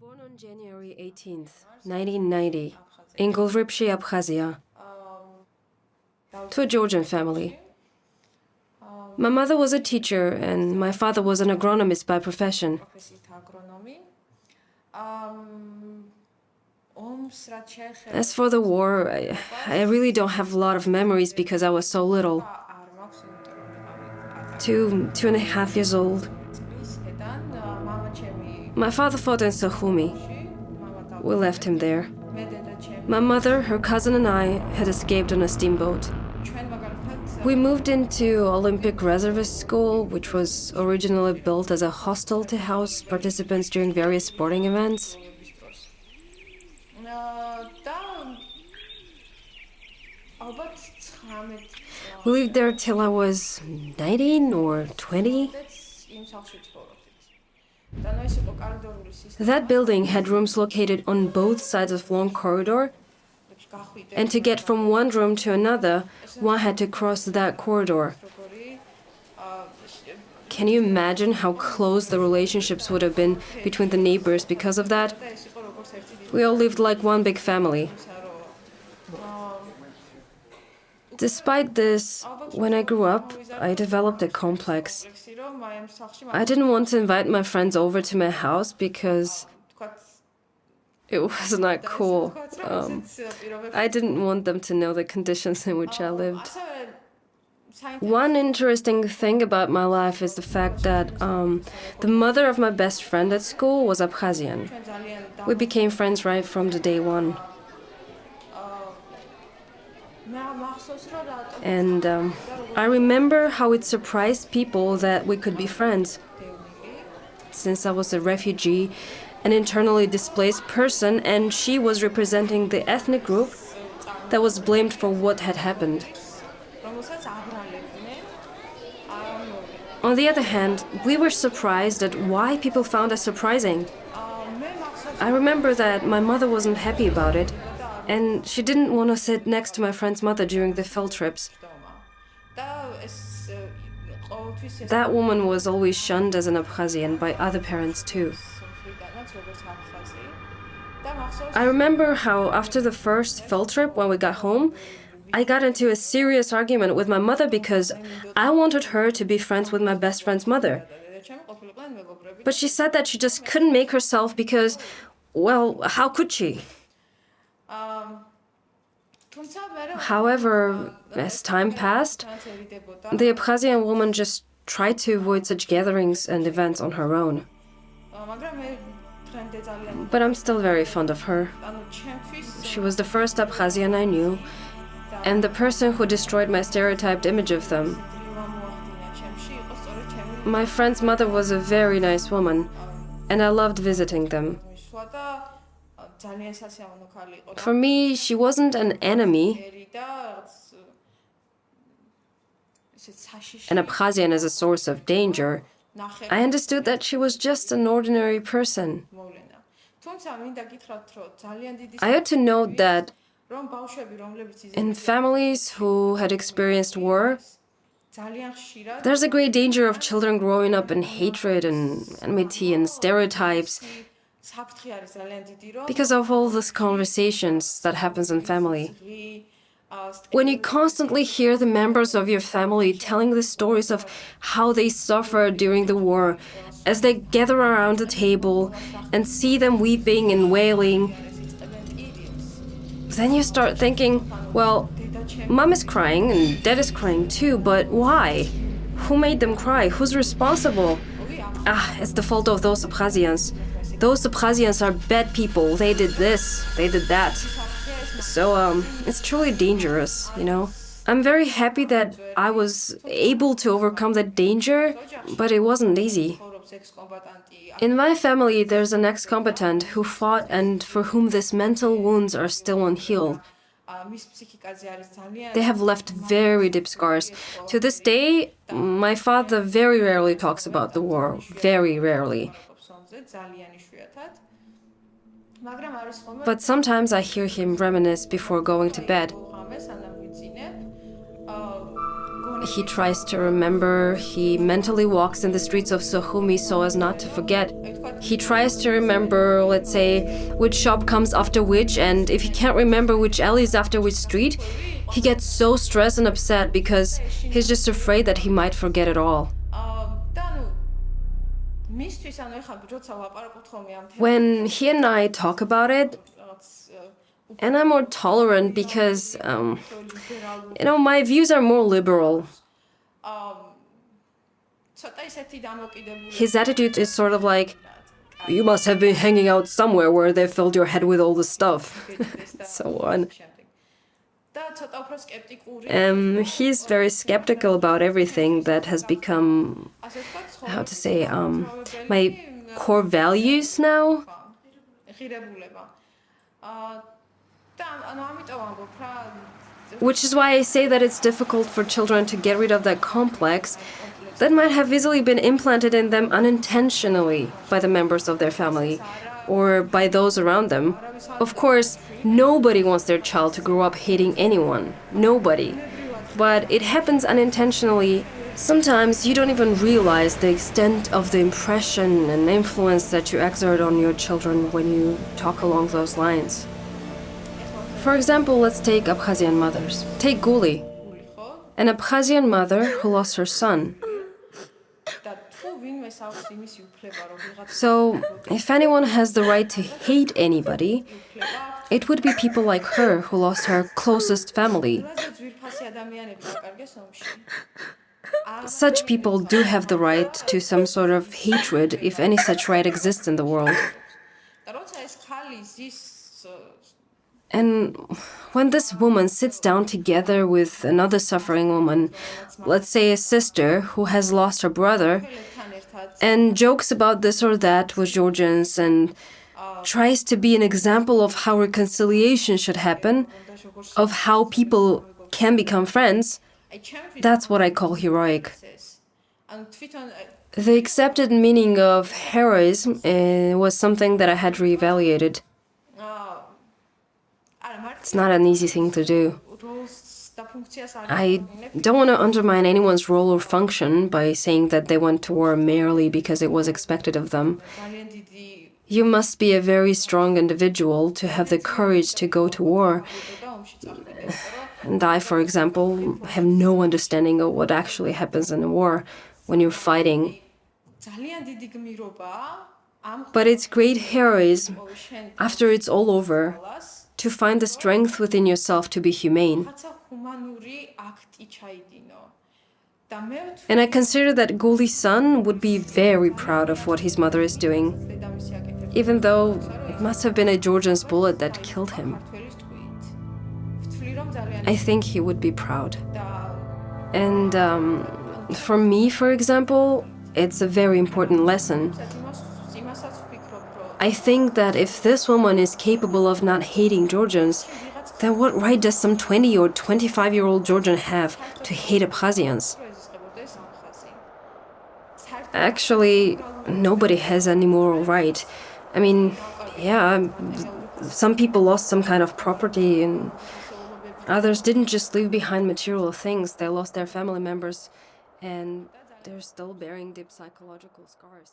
Born on January 18th, 1990, in Georgian-Abkhazia, to a Georgian family. My mother was a teacher and my father was an agronomist by profession. As for the war, I really don't have a lot of memories because I was so little. 2.5 years old. My father fought in Sukhumi. We left him there. My mother, her cousin and I had escaped on a steamboat. We moved into Olympic Reservist School, which was originally built as a hostel to house participants during various sporting events. We lived there till I was 19 or 20. That building had rooms located on both sides of a long corridor, and to get from one room to another, one had to cross that corridor. Can you imagine how close the relationships would have been between the neighbors because of that? We all lived like one big family. Despite this, when I grew up, I developed a complex. I didn't want to invite my friends over to my house because it was not cool. I didn't want them to know the conditions in which I lived. One interesting thing about my life is the fact that the mother of my best friend at school was Abkhazian. We became friends right from the day one. And I remember how it surprised people that we could be friends. Since I was a refugee, an internally displaced person, and she was representing the ethnic group that was blamed for what had happened. On the other hand, we were surprised at why people found us surprising. I remember that my mother wasn't happy about it, and she didn't want to sit next to my friend's mother during the field trips. That woman was always shunned as an Abkhazian by other parents too. I remember how after the first field trip, when we got home, I got into a serious argument with my mother because I wanted her to be friends with my best friend's mother. But she said that she just couldn't make herself because, well, how could she? However, as time passed, the Abkhazian woman just tried to avoid such gatherings and events on her own. But I'm still very fond of her. She was the first Abkhazian I knew, and the person who destroyed my stereotyped image of them. My friend's mother was a very nice woman, and I loved visiting them. For me, she wasn't an enemy. An Abkhazian as a source of danger. I understood that she was just an ordinary person. I had to note that in families who had experienced war, there's a great danger of children growing up in hatred and enmity and stereotypes because of all these conversations that happens in family. When you constantly hear the members of your family telling the stories of how they suffered during the war, as they gather around the table and see them weeping and wailing, then you start thinking, well, Mom is crying and Dad is crying too, but why? Who made them cry? Who's responsible? It's the fault of those Abkhazians. Those Abkhazians are bad people. They did this, they did that. So, it's truly dangerous, you know? I'm very happy that I was able to overcome that danger, but it wasn't easy. In my family, there's an ex-combatant who fought and for whom these mental wounds are still unhealed. They have left very deep scars. To this day, my father very rarely talks about the war, very rarely. But sometimes I hear him reminisce before going to bed. He tries to remember, he mentally walks in the streets of Sukhumi so as not to forget. He tries to remember, let's say, which shop comes after which, and if he can't remember which alley is after which street, he gets so stressed and upset because he's just afraid that he might forget it all. When he and I talk about it, and I'm more tolerant because, my views are more liberal. His attitude is sort of like, you must have been hanging out somewhere where they filled your head with all the stuff, and so on. He's very skeptical about everything that has become, how to say, my core values now. Which is why I say that it's difficult for children to get rid of that complex that might have easily been implanted in them unintentionally by the members of their family or by those around them. Of course, nobody wants their child to grow up hating anyone. Nobody. But it happens unintentionally. Sometimes you don't even realize the extent of the impression and influence that you exert on your children when you talk along those lines. For example, let's take Abkhazian mothers. Take Guli, an Abkhazian mother who lost her son. So, if anyone has the right to hate anybody, it would be people like her who lost her closest family. Such people do have the right to some sort of hatred, if any such right exists in the world. And when this woman sits down together with another suffering woman, let's say a sister who has lost her brother, and jokes about this or that with Georgians and tries to be an example of how reconciliation should happen, of how people can become friends, that's what I call heroic. The accepted meaning of heroism was something that I had reevaluated. It's not an easy thing to do. I don't want to undermine anyone's role or function by saying that they went to war merely because it was expected of them. You must be a very strong individual to have the courage to go to war. And I, for example, have no understanding of what actually happens in a war when you're fighting. But it's great heroism, after it's all over, to find the strength within yourself to be humane. And I consider that Guli's son would be very proud of what his mother is doing, even though it must have been a Georgian's bullet that killed him. I think he would be proud. And for me, for example, it's a very important lesson. I think that if this woman is capable of not hating Georgians, then what right does some 20 or 25-year-old Georgian have to hate Abkhazians? Actually, nobody has any moral right. I mean, yeah, some people lost some kind of property and others didn't just leave behind material things. They lost their family members and they're still bearing deep psychological scars.